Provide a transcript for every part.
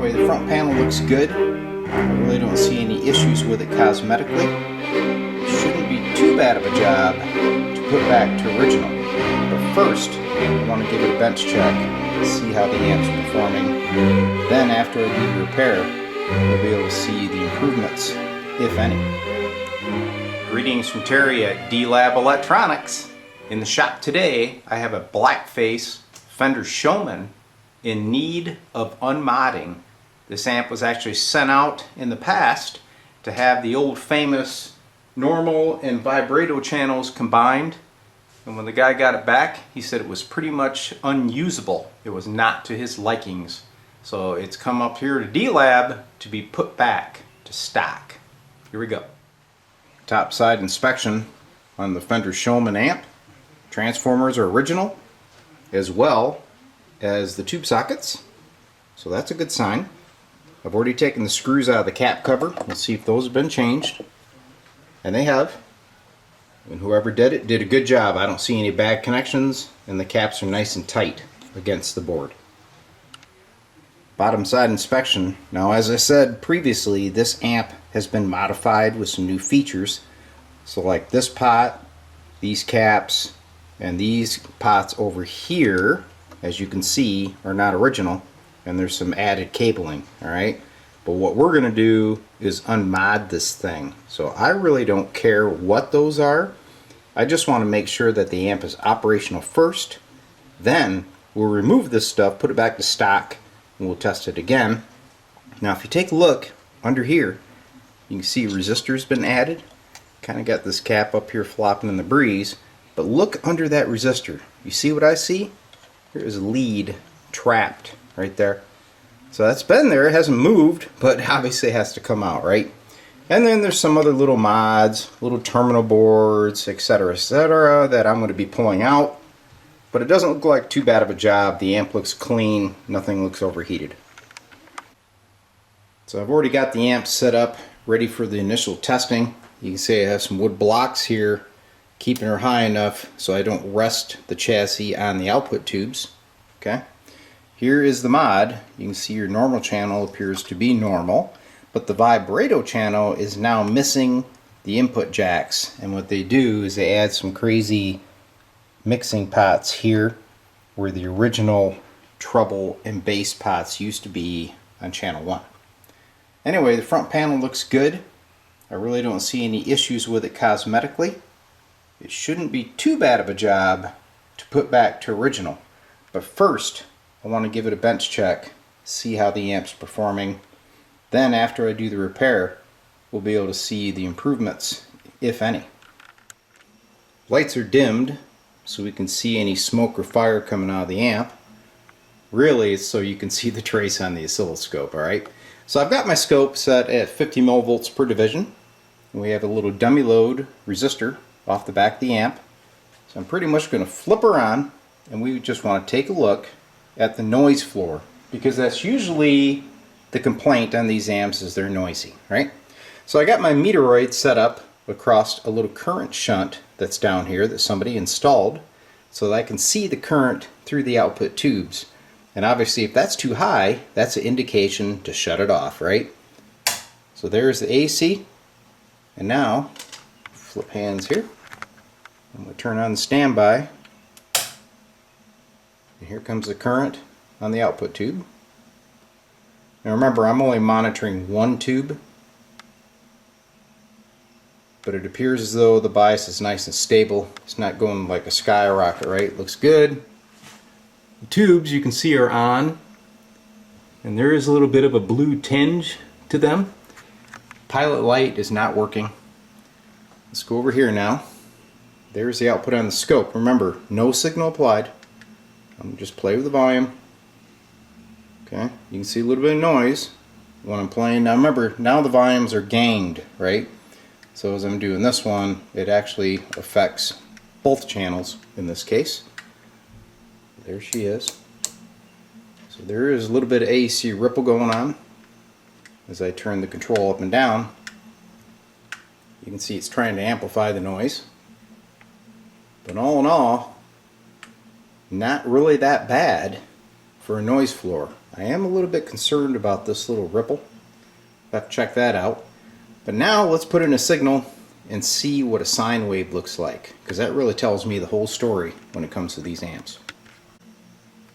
Anyway, the front panel looks good. I really don't see any issues with it cosmetically. It shouldn't be too bad of a job to put back to original. But first, I want to give it a bench check, see how the amp's performing. Then after I do the repair, we'll be able to see the improvements, if any. Greetings from Terry at D-Lab Electronics. In the shop today, I have a blackface Fender Showman in need of unmodding. This amp was actually sent out in the past to have the old famous normal and vibrato channels combined, and when the guy got it back, he said it was pretty much unusable. It was not to his likings. So it's come up here to D-Lab to be put back to stock. Here we go. Topside inspection on the Fender Showman amp. Transformers are original, as well as the tube sockets, so that's a good sign. I've already taken the screws out of the cap cover. Let's see if those have been changed, and they have, and whoever did it did a good job. I don't see any bad connections, and the caps are nice and tight against the board. Bottom side inspection. Now, as I said previously, this amp has been modified with some new features, so like this pot, these caps, and these pots over here, as you can see, are not original, and there's some added cabling. Alright, but what we're going to do is unmod this thing. So I really don't care what those are. I just want to make sure that the amp is operational first. Then we'll remove this stuff, put it back to stock, and we'll test it again. Now if you take a look under here, you can see resistor's been added. Kind of got this cap up here flopping in the breeze, but look under that resistor. You see what I see? There is a lead trapped right there. So that's been there, it hasn't moved, but obviously it has to come out, right? And then there's some other little mods, little terminal boards, etc., that I'm going to be pulling out. But it doesn't look like too bad of a job. The amp looks clean, nothing looks overheated. So I've already got the amp set up, ready for the initial testing. You can see I have some wood blocks here, keeping her high enough so I don't rest the chassis on the output tubes. Okay, here is the mod. You can see your normal channel appears to be normal, but the vibrato channel is now missing the input jacks, and what they do is they add some crazy mixing pots here where the original treble and bass pots used to be on channel 1. Anyway, the front panel looks good. I really don't see any issues with it cosmetically. It shouldn't be too bad of a job to put back to original. But first, I want to give it a bench check, see how the amp's performing. Then after I do the repair, we'll be able to see the improvements, if any. Lights are dimmed, so we can see any smoke or fire coming out of the amp. Really, it's so you can see the trace on the oscilloscope, alright? So I've got my scope set at 50 millivolts per division. And we have a little dummy load resistor off the back of the amp. So I'm pretty much going to flip her on, and we just want to take a look at the noise floor, because that's usually the complaint on these amps, is they're noisy, right? So I got my meteoroid set up across a little current shunt that's down here that somebody installed, so that I can see the current through the output tubes. And obviously if that's too high, that's an indication to shut it off, right? So there's the AC, and now flip hands here. I'm going to turn on the standby, and here comes the current on the output tube. Now remember, I'm only monitoring one tube, but it appears as though the bias is nice and stable. It's not going like a skyrocket, right? It looks good. The tubes you can see are on, and there is a little bit of a blue tinge to them. Pilot light is not working. Let's go over here now. There's the output on the scope. Remember, no signal applied. I'm going to just play with the volume. Okay, you can see a little bit of noise when I'm playing. Now remember, now the volumes are ganged, right? So as I'm doing this one, it actually affects both channels in this case. There she is. So there is a little bit of AC ripple going on as I turn the control up and down. You can see it's trying to amplify the noise. But all in all, not really that bad for a noise floor. I am a little bit concerned about this little ripple. I'll have to check that out. But now let's put in a signal and see what a sine wave looks like, because that really tells me the whole story when it comes to these amps.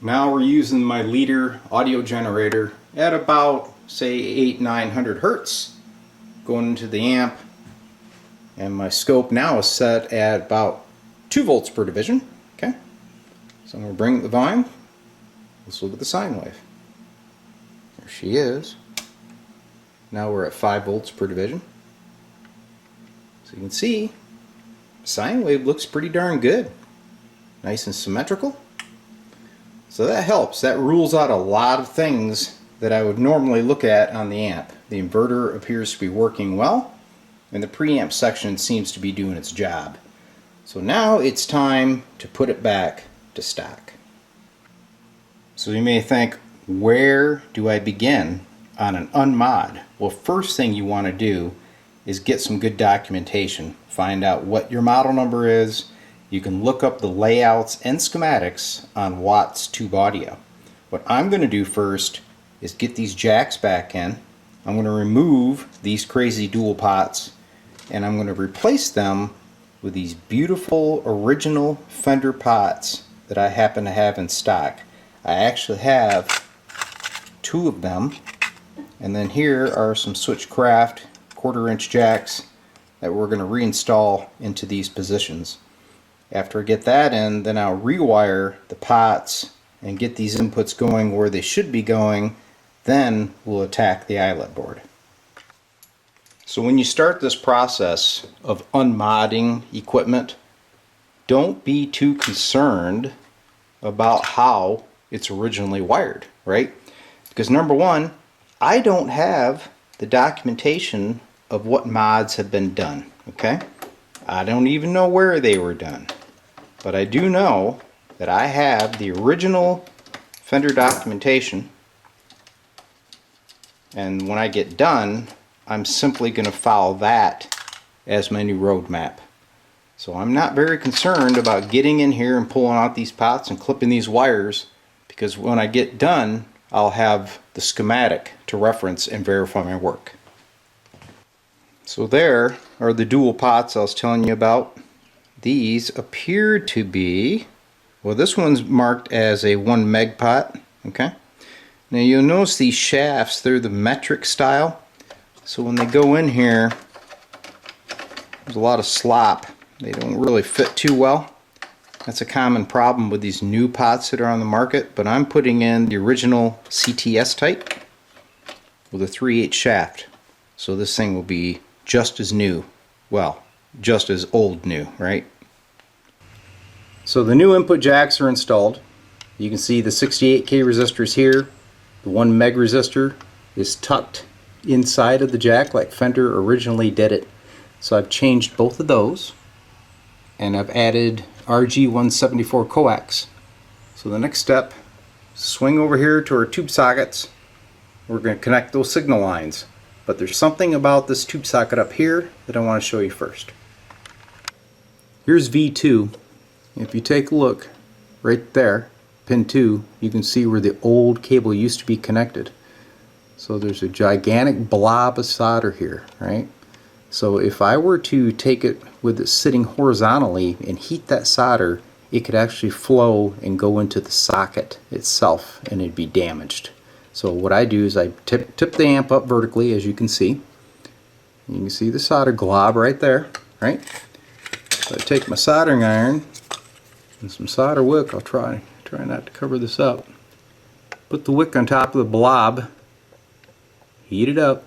Now we're using my leader audio generator at about, say, 800-900 hertz going into the amp, and my scope now is set at about 2 volts per division. Okay, so I'm going to bring the volume. Let's look at the sine wave. There she is. Now we're at 5 volts per division. So you can see sine wave looks pretty darn good, nice and symmetrical. So that helps. That rules out a lot of things that I would normally look at on the amp. The inverter appears to be working well, and the preamp section seems to be doing its job. So now it's time to put it back to stock. So you may think, where do I begin on an Un-Mod? Well, first thing you want to do is get some good documentation. Find out what your model number is. You can look up the layouts and schematics on Watts Tube Audio. What I'm going to do first is get these jacks back in. I'm going to remove these crazy dual pots, and I'm going to replace them with these beautiful original Fender pots that I happen to have in stock. I actually have 2 of them, and then here are some Switchcraft 1/4-inch jacks that we're going to reinstall into these positions. After I get that in, then I'll rewire the pots and get these inputs going where they should be going. Then we'll attack the eyelet board. So when you start this process of unmodding equipment, don't be too concerned about how it's originally wired, right? Because number one, I don't have the documentation of what mods have been done, okay? I don't even know where they were done, but I do know that I have the original Fender documentation, and when I get done, I'm simply going to follow that as my new roadmap. So I'm not very concerned about getting in here and pulling out these pots and clipping these wires, because when I get done, I'll have the schematic to reference and verify my work. So there are the dual pots I was telling you about. These appear to be, well, this one's marked as a 1 meg pot, okay? Now you'll notice these shafts, they're the metric style. So when they go in here, there's a lot of slop. They don't really fit too well. That's a common problem with these new pots that are on the market, but I'm putting in the original CTS type with a 3/8 shaft. So this thing will be just as new. Well, just as old new, right? So the new input jacks are installed. You can see the 68K resistors here. The 1 meg resistor is tucked inside of the jack like Fender originally did it. So I've changed both of those, and I've added RG174 coax. So the next step, swing over here to our tube sockets. We're going to connect those signal lines. But there's something about this tube socket up here that I want to show you first. Here's V2. If you take a look right there, pin 2, you can see where the old cable used to be connected. So there's a gigantic blob of solder here, right? So if I were to take it with it sitting horizontally and heat that solder, it could actually flow and go into the socket itself and it'd be damaged. So what I do is I tip the amp up vertically, as you can see. You can see the solder glob right there, right? So I take my soldering iron and some solder wick. I'll try not to cover this up. Put the wick on top of the blob, heat it up,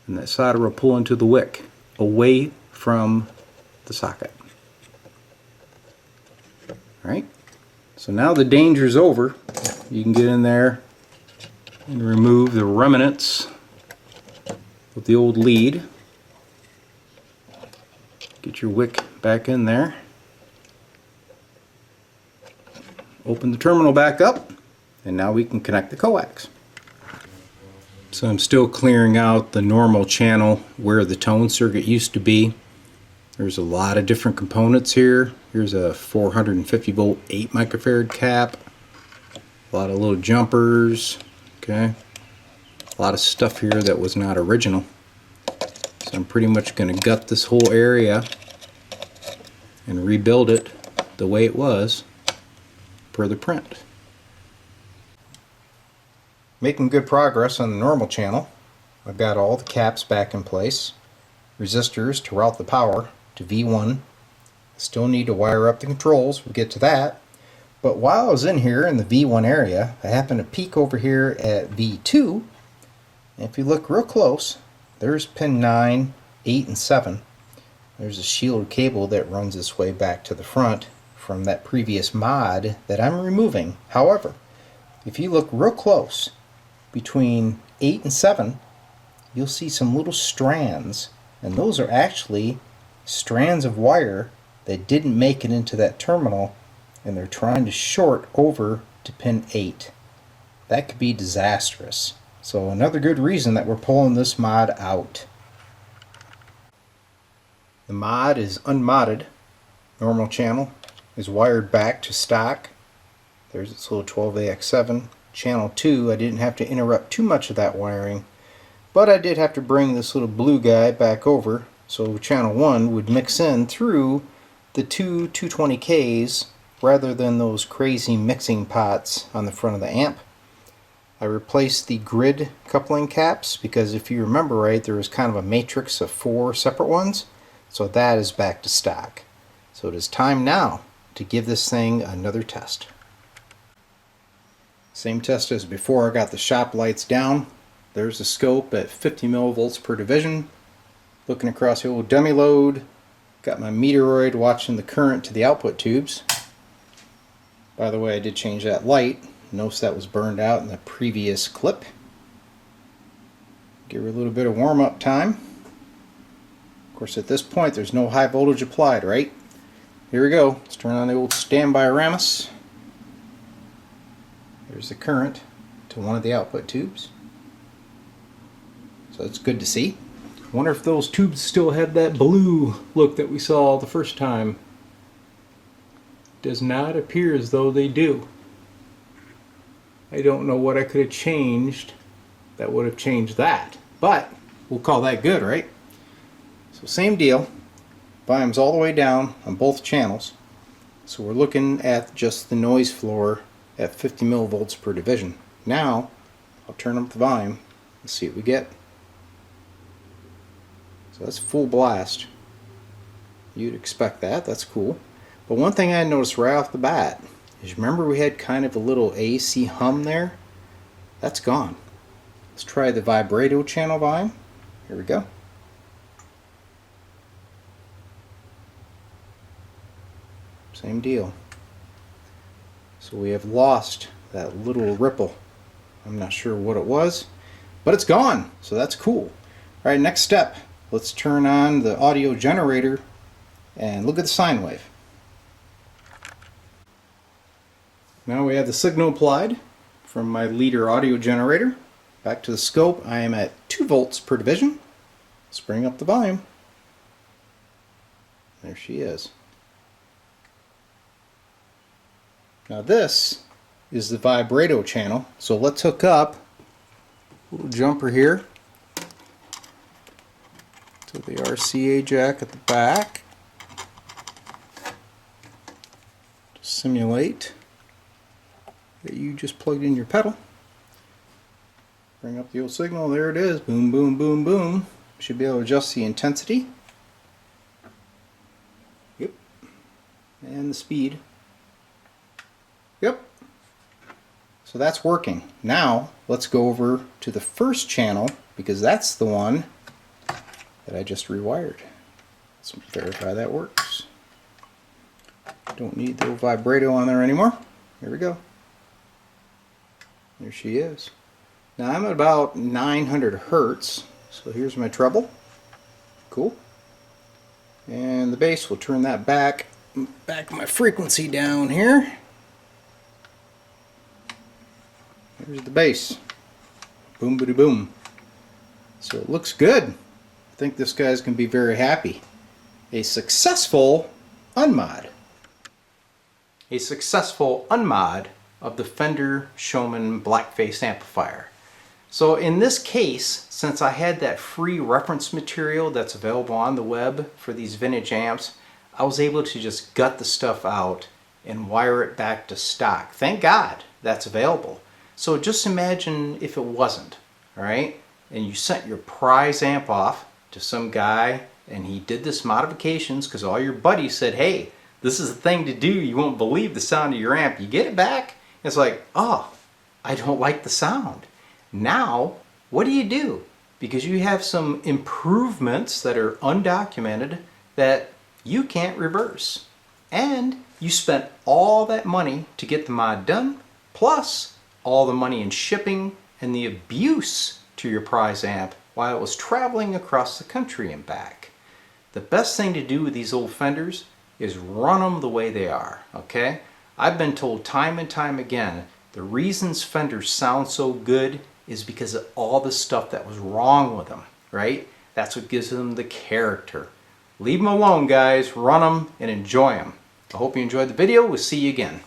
and that solder will pull into the wick away from the socket. Right? So now the danger's over. You can get in there and remove the remnants of the old lead. Get your wick back in there. Open the terminal back up, and now we can connect the coax. So I'm still clearing out the normal channel where the tone circuit used to be. There's a lot of different components here. Here's a 450 volt 8 microfarad cap. A lot of little jumpers, okay? A lot of stuff here that was not original. So I'm pretty much going to gut this whole area and rebuild it the way it was per the print. Making good progress on the normal channel. I've got all the caps back in place. Resistors to route the power to V1. I still need to wire up the controls. We'll get to that. But while I was in here in the V1 area, I happened to peek over here at V2. And if you look real close, there's pin 9, 8, and 7. There's a shielded cable that runs this way back to the front from that previous mod that I'm removing. However, if you look real close between 8 and 7, you'll see some little strands, and those are actually strands of wire that didn't make it into that terminal, and they're trying to short over to pin 8. That could be disastrous. So another good reason that we're pulling this mod out. The mod is unmodded. Normal channel is wired back to stock. There's its little 12AX7. Channel 2, I didn't have to interrupt too much of that wiring, but I did have to bring this little blue guy back over so channel 1 would mix in through the two 220Ks rather than those crazy mixing pots on the front of the amp. I replaced the grid coupling caps because if you remember right, there was kind of a matrix of 4 separate ones, so that is back to stock. So it is time now to give this thing another test. Same test as before. I got the shop lights down. There's the scope at 50 millivolts per division. Looking across the old dummy load. Got my meteoroid watching the current to the output tubes. By the way, I did change that light. Notice that was burned out in the previous clip. Give her a little bit of warm-up time. Of course, at this point, there's no high voltage applied, right? Here we go. Let's turn on the old standby Ramus. There's the current to one of the output tubes. So it's good to see. I wonder if those tubes still have that blue look that we saw the first time. Does not appear as though they do. I don't know what I could have changed that would have changed that, but we'll call that good, right? So same deal. Volume's all the way down on both channels. So we're looking at just the noise floor at 50 millivolts per division. Now I'll turn up the volume and see what we get. So that's full blast. You'd expect that. That's cool. But one thing I noticed right off the bat is, remember we had kind of a little AC hum there? That's gone. Let's try the vibrato channel volume. Here we go. Same deal. So we have lost that little ripple. I'm not sure what it was, but it's gone. So that's cool. All right, next step. Let's turn on the audio generator and look at the sine wave. Now we have the signal applied from my leader audio generator. Back to the scope, I am at 2 volts per division. Let's bring up the volume. There she is. Now this is the vibrato channel, so let's hook up a little jumper here to the RCA jack at the back to simulate that you just plugged in your pedal. Bring up the old signal, there it is, boom, boom, boom, boom. Should be able to adjust the intensity. Yep. And the speed. Yep. So that's working. Now let's go over to the first channel because that's the one that I just rewired. Let's verify that works. Don't need the vibrato on there anymore. Here we go. There she is. Now I'm at about 900 hertz. So here's my treble. Cool. And the bass, we'll turn that back my frequency down here. Here's the bass. Boom, boom, boom. So it looks good. I think this guy's going to be very happy. A successful Un-Mod. A successful Un-Mod of the Fender Showman blackface amplifier. So in this case, since I had that free reference material that's available on the web for these vintage amps, I was able to just gut the stuff out and wire it back to stock. Thank God that's available. So just imagine if it wasn't, all right? And you sent your prize amp off to some guy and he did this modifications because all your buddies said, hey, this is the thing to do. You won't believe the sound of your amp. You get it back. It's like, oh, I don't like the sound. Now, what do? Because you have some improvements that are undocumented that you can't reverse. And you spent all that money to get the mod done, plus all the money in shipping and the abuse to your prize amp while it was traveling across the country and back. The best thing to do with these old Fenders is run them the way they are, okay? I've been told time and time again, the reasons Fenders sound so good is because of all the stuff that was wrong with them, right? That's what gives them the character. Leave them alone, guys. Run them and enjoy them. I hope you enjoyed the video. We'll see you again.